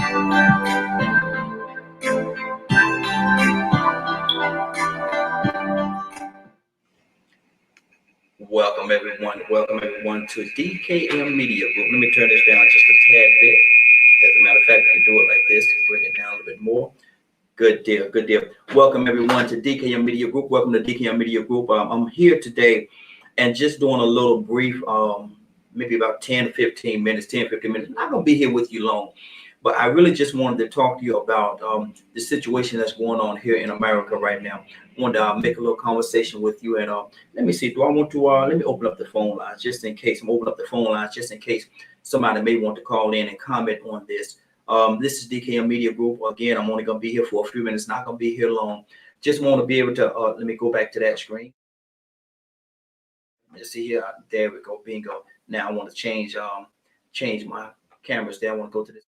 Welcome everyone to DKM Media Group. Let me turn this down just a tad bit. As a matter of fact, we can do it like this to bring it down a little bit more. Good deal. Welcome everyone to DKM Media Group. Welcome to DKM Media Group. I'm here today and just doing a little brief, maybe about 10 to 15 minutes. I'm not going to be here with you long, but I really just wanted to talk to you about the situation that's going on here in America right now. I wanted to make a little conversation with you. And let me see, do I want to, let me open up the phone lines just in case. I'm opening up the phone lines just in case somebody may want to call in and comment on this. This is DKM Media Group. Again, I'm only going to be here for a few minutes, not going to be here long. Just want to be able to, let me go back to that screen. Let's see here. There we go. Bingo. Now I want to change my cameras there. I want to go to this.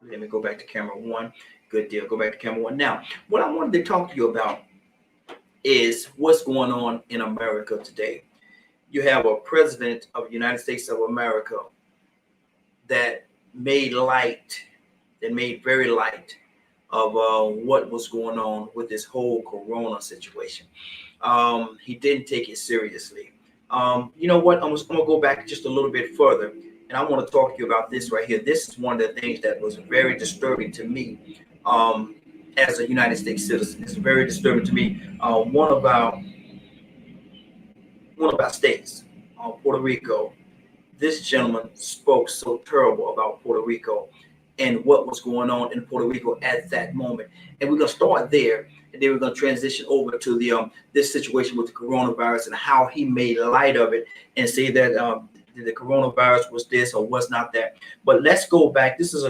Let me go back to camera one. Good deal. Go back to camera one. Now, what I wanted to talk to you about is what's going on in America today. You have a president of the United States of America that made very light of what was going on with this whole corona situation. He didn't take it seriously. You know what? I'm going to go back just a little bit further. And I want to talk to you about this right here. This is one of the things that was very disturbing to me as a United States citizen. It's very disturbing to me. One of our states, Puerto Rico, this gentleman spoke so terrible about Puerto Rico and what was going on in Puerto Rico at that moment. And we're going to start there, and then we're going to transition over to the this situation with the coronavirus and how he made light of it and say that the coronavirus was this or was not that. But let's go back. This is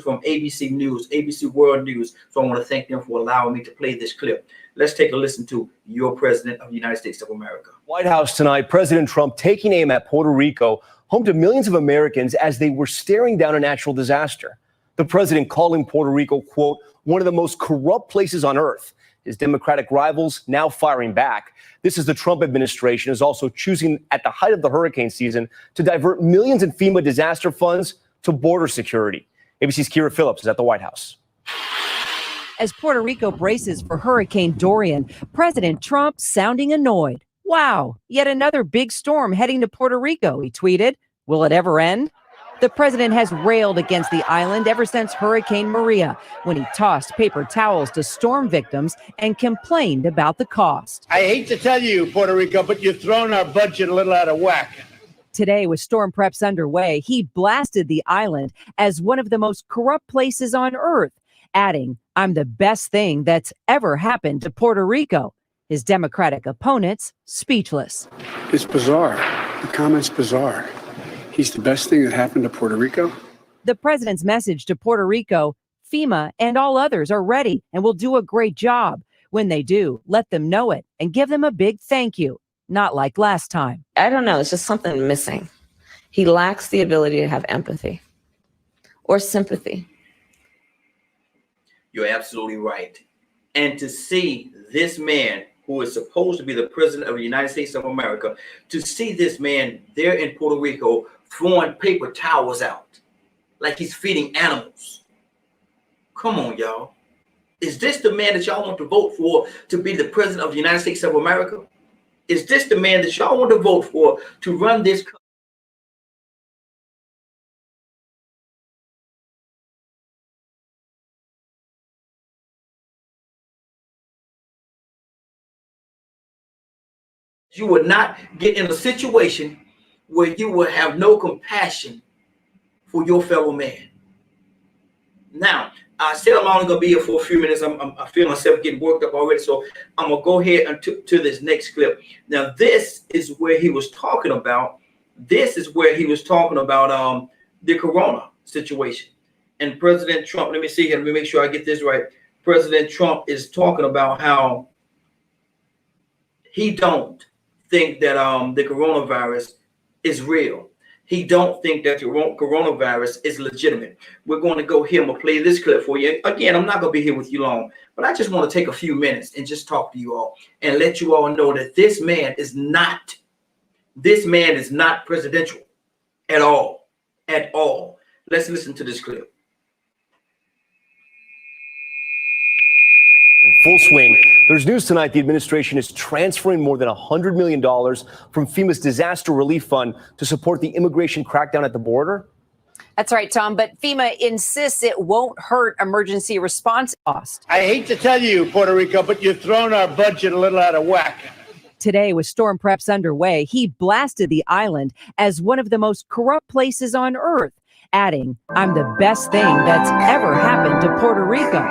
from ABC News, ABC World News. So I want to thank them for allowing me to play this clip. Let's take a listen to your president of the United States of America. White House tonight, President Trump taking aim at Puerto Rico, home to millions of Americans as they were staring down a natural disaster. The president calling Puerto Rico, quote, one of the most corrupt places on earth. His Democratic rivals now firing back. This is the Trump administration is also choosing at the height of the hurricane season to divert millions in FEMA disaster funds to border security. ABC's Kira Phillips is at the White House. As Puerto Rico braces for Hurricane Dorian, President Trump sounding annoyed. Wow, yet another big storm heading to Puerto Rico, he tweeted. Will it ever end? The president has railed against the island ever since Hurricane Maria, when he tossed paper towels to storm victims and complained about the cost. I hate to tell you, Puerto Rico, but you've thrown our budget a little out of whack. Today, with storm preps underway, he blasted the island as one of the most corrupt places on earth, adding, I'm the best thing that's ever happened to Puerto Rico. His Democratic opponents speechless. It's bizarre. The comment's bizarre. He's the best thing that happened to Puerto Rico. The president's message to Puerto Rico, FEMA and all others are ready and will do a great job. When they do, let them know it and give them a big thank you. Not like last time. I don't know. It's just something missing. He lacks the ability to have empathy or sympathy. You're absolutely right. And to see this man who is supposed to be the president of the United States of America, to see this man there in Puerto Rico throwing paper towels out like he's feeding animals. Come on, y'all. Is this the man that y'all want to vote for to be the president of the United States of America? Is this the man that y'all want to vote for to run this country? You would not get in a situation where you will have no compassion for your fellow man. Now, I said I'm only going to be here for a few minutes. I feel myself getting worked up already, so I'm going to go ahead and to this next clip. Now, this is where he was talking about. The corona situation. And President Trump, let me see here. Let me make sure I get this right. President Trump is talking about how he don't think that the coronavirus is real. He don't think that the coronavirus is legitimate. We're going to go here. I'm going to play this clip for you. Again, I'm not going to be here with you long, but I just want to take a few minutes and just talk to you all and let you all know that this man is not presidential at all. at all. Let's listen to this clip. In full swing, there's news tonight the administration is transferring more than $100 million from FEMA's disaster relief fund to support the immigration crackdown at the border. That's right, Tom, but FEMA insists it won't hurt emergency response costs. I hate to tell you, Puerto Rico, but you've thrown our budget a little out of whack. Today, with storm preps underway, he blasted the island as one of the most corrupt places on earth, adding, "I'm the best thing that's ever happened to Puerto Rico."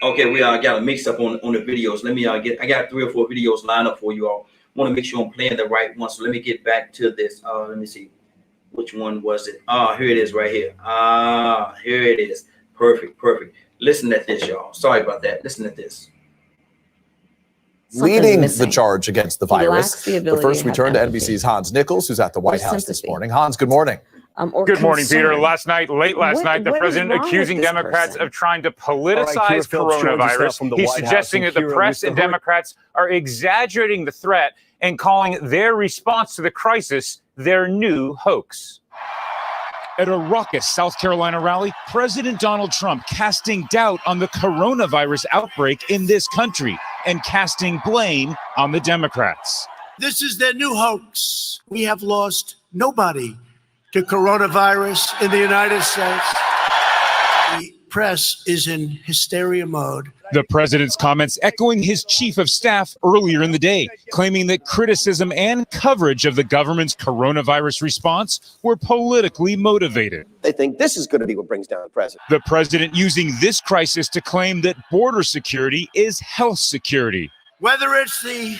Okay, we got a mix up on the videos. Let me I got 3 or 4 videos lined up for you all. Want to make sure I'm playing the right one. So let me get back to this. Let me see. Which one was it? Here it is right here. Here it is. Perfect. Listen at this, y'all. Sorry about that. Listen at this. Leading the charge against the virus. But first, we turn to NBC's Hans Nichols, who's at the White House this morning. Hans, good morning. Good morning, Peter. Late last night, the president accusing Democrats of trying to politicize coronavirus. He's suggesting that the press and Democrats are exaggerating the threat and calling their response to the crisis their new hoax. At a raucous South Carolina rally, President Donald Trump casting doubt on the coronavirus outbreak in this country and casting blame on the Democrats. This is their new hoax. We have lost nobody to coronavirus in the United States. The press is in hysteria mode. The president's comments echoing his chief of staff earlier in the day, claiming that criticism and coverage of the government's coronavirus response were politically motivated. They think this is going to be what brings down the president. The president using this crisis to claim that border security is health security. Whether it's the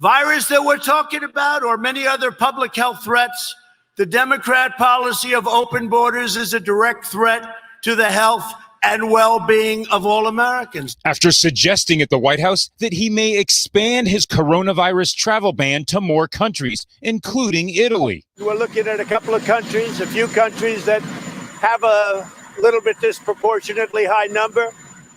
virus that we're talking about or many other public health threats, the Democrat policy of open borders is a direct threat to the health and well-being of all Americans. After suggesting at the White House that he may expand his coronavirus travel ban to more countries, including Italy. We're looking at a couple of countries, a few countries that have a little bit disproportionately high number,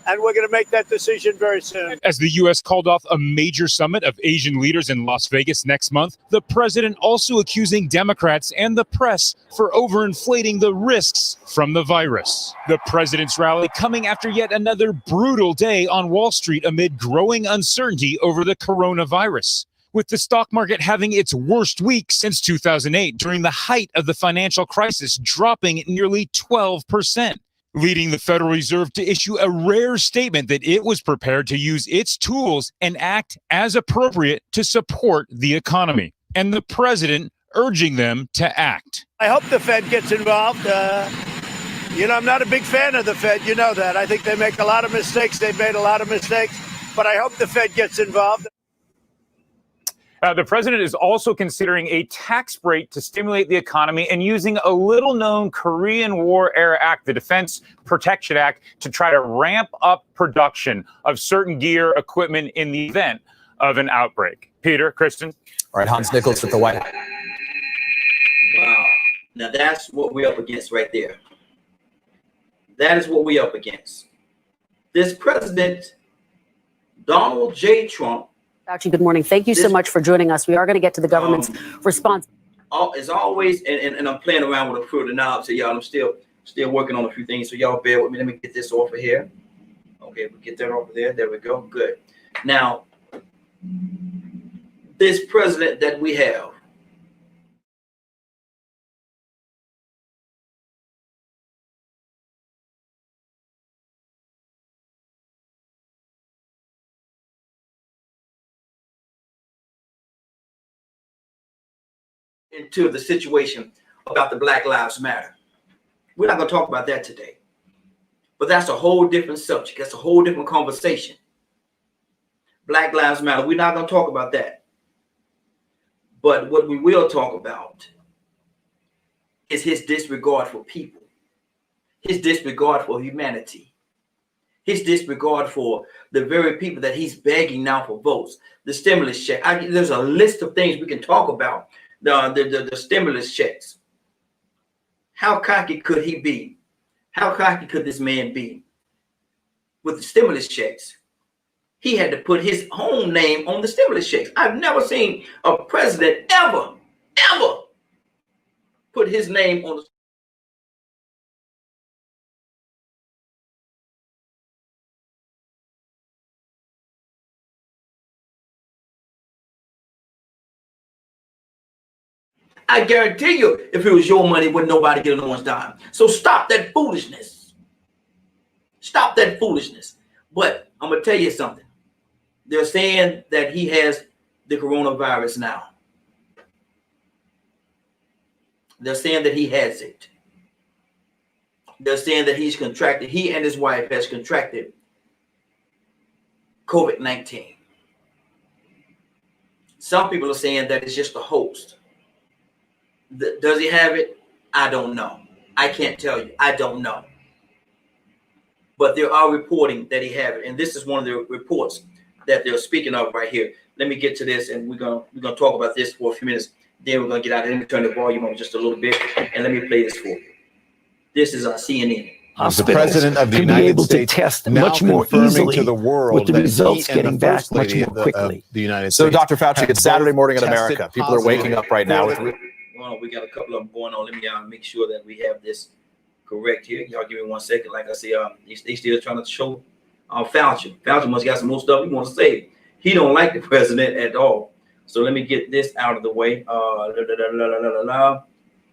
and we're going to make that decision very soon. As the U.S. called off a major summit of Asian leaders in Las Vegas next month, the president also accusing Democrats and the press for overinflating the risks from the virus. The president's rally coming after yet another brutal day on Wall Street amid growing uncertainty over the coronavirus, with the stock market having its worst week since 2008 during the height of the financial crisis, dropping nearly 12%. Leading the Federal Reserve to issue a rare statement that it was prepared to use its tools and act as appropriate to support the economy. And the president urging them to act. I hope the Fed gets involved. I'm not a big fan of the Fed. You know that. I think they make a lot of mistakes. They've made a lot of mistakes. But I hope the Fed gets involved. The president is also considering a tax break to stimulate the economy and using a little-known Korean War-era act, the Defense Protection Act, to try to ramp up production of certain gear, equipment in the event of an outbreak. Peter, Kristen. All right, Hans Nichols at the White House. Wow. Now that's what we're up against right there. That is what we're up against. This president, Donald J. Trump. Fauci, good morning. Thank you so much for joining us. We are going to get to the government's response. As always, and I'm playing around with a few of the knobs here, y'all. I'm still working on a few things, so y'all bear with me. Let me get this off of here. Okay, we get that over there. There we go. Good. Now, this president that we have, into the situation about the Black Lives Matter. We're not going to talk about that today, but that's a whole different subject. That's a whole different conversation. Black Lives Matter. We're not going to talk about that. But what we will talk about is his disregard for people, his disregard for humanity, his disregard for the very people that he's begging now for votes, the stimulus check. There's a list of things we can talk about. The stimulus checks. How cocky could he be? How cocky could this man be? With the stimulus checks, he had to put his own name on the stimulus checks. I've never seen a president ever put his name on the I guarantee you, if it was your money, wouldn't nobody get an orange dime. So stop that foolishness. Stop that foolishness. But I'm going to tell you something. They're saying that he has the coronavirus now. They're saying that he has it. They're saying that he's contracted, he and his wife has contracted COVID-19. Some people are saying that it's just a hoax. Does he have it? I don't know. I can't tell you. I don't know. But there are reporting that he has it. And this is one of the reports that they're speaking of right here. Let me get to this, and we're gonna talk about this for a few minutes. Then we're gonna get out and turn the volume on just a little bit. And let me play this for you. This is on CNN. The president of the United States to test much more easily to the world, with the results getting back much more quickly. The United States. So, Dr. Fauci, it's Saturday morning in America. People are waking up right now. Well, we got a couple of them going on. Let me make sure that we have this correct here. Y'all give me 1 second. Like I say, they still trying to show Fauci. Fauci must got some more stuff he wants to say. He don't like the president at all. So let me get this out of the way.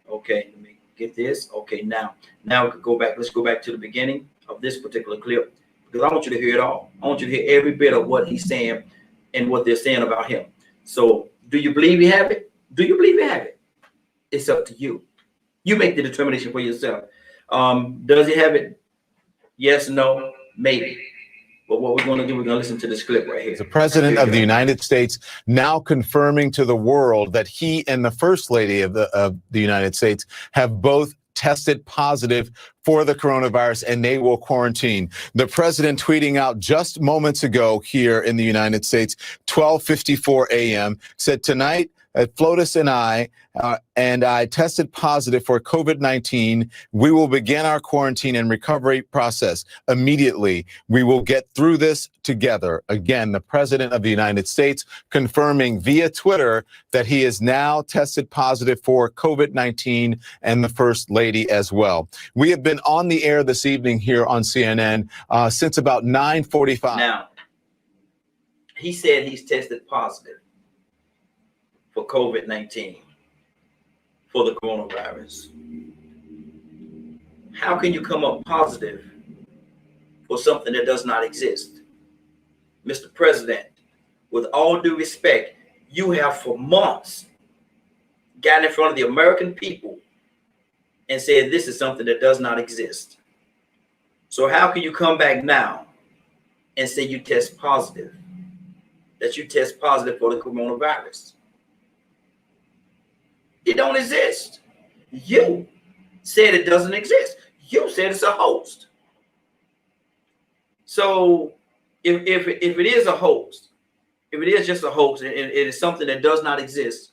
Okay, let me get this. Okay, now we can go back. Let's go back to the beginning of this particular clip, because I want you to hear it all. I want you to hear every bit of what he's saying and what they're saying about him. So do you believe he have it? Do you believe he have it? It's up to you. You make the determination for yourself. Does he have it? Yes, no, maybe. But what we're going to do, we're going to listen to this clip right here. The president of the United States now confirming to the world that he and the first lady of the United States have both tested positive for the coronavirus, and they will quarantine. The president tweeting out just moments ago here in the United States, 12:54 a.m., said, "Tonight, Flotus and I tested positive for COVID-19. We will begin our quarantine and recovery process immediately. We will get through this together." Again, the president of the United States confirming via Twitter that he is now tested positive for COVID-19, and the first lady as well. We have been on the air this evening here on CNN since about 9:45. Now, he said he's tested positive for COVID-19, for the coronavirus. How can you come up positive for something that does not exist? Mr. President, with all due respect, you have for months gotten in front of the American people and said this is something that does not exist. So how can you come back now and say you test positive, that you test positive for the coronavirus? It don't exist. You said it doesn't exist. You said it's a hoax. So if it is a hoax, if it is just a hoax and it is something that does not exist,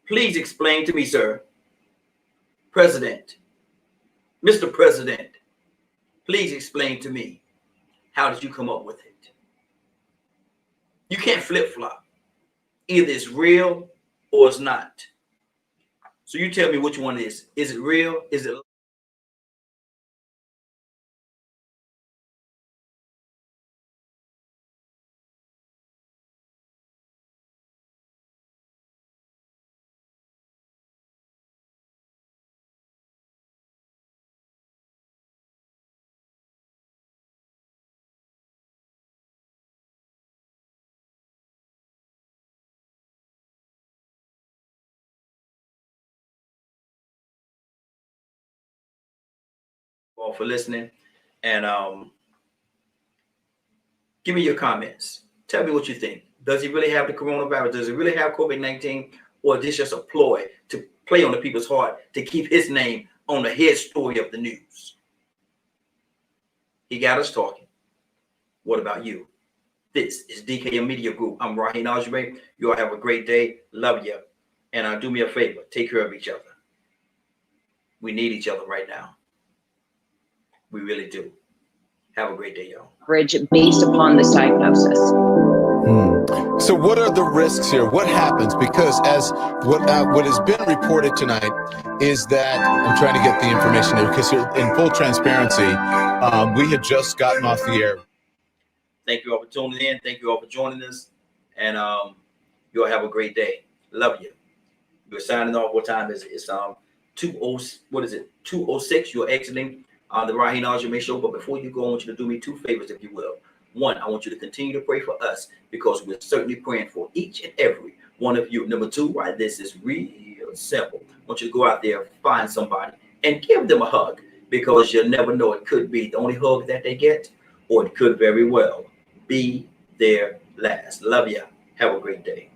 please explain to me, sir, President, Mr. President, please explain to me, how did you come up with it? You can't flip-flop. Either it's real or it's not. So you tell me which one it is. Is it real? Is it? All for listening, and give me your comments. Tell me what you think. Does he really have the coronavirus? Does he really have COVID-19, or is this just a ploy to play on the people's heart to keep his name on the head story of the news? He got us talking. What about you? This is DKM Media Group. I'm Raheem Algerie. You all have a great day. Love you, and do me a favor. Take care of each other. We need each other right now. We really do. Have a great day, y'all. Based upon this diagnosis. So what are the risks here? What happens? Because as what has been reported tonight is that, I'm trying to get the information here because here, in full transparency, we had just gotten off the air. Thank you all for tuning in. Thank you all for joining us. And you'll have a great day. Love you. We're signing off. What time is it? It's 2:06. You're exiting the Raheem Al-Jameh show. But before you go, I want you to do me two favors, if you will. One, I want you to continue to pray for us because we're certainly praying for each and every one of you. Number two, right, this is real simple. I want you to go out there, find somebody, and give them a hug because you'll never know. It could be the only hug that they get, or it could very well be their last. Love ya. Have a great day.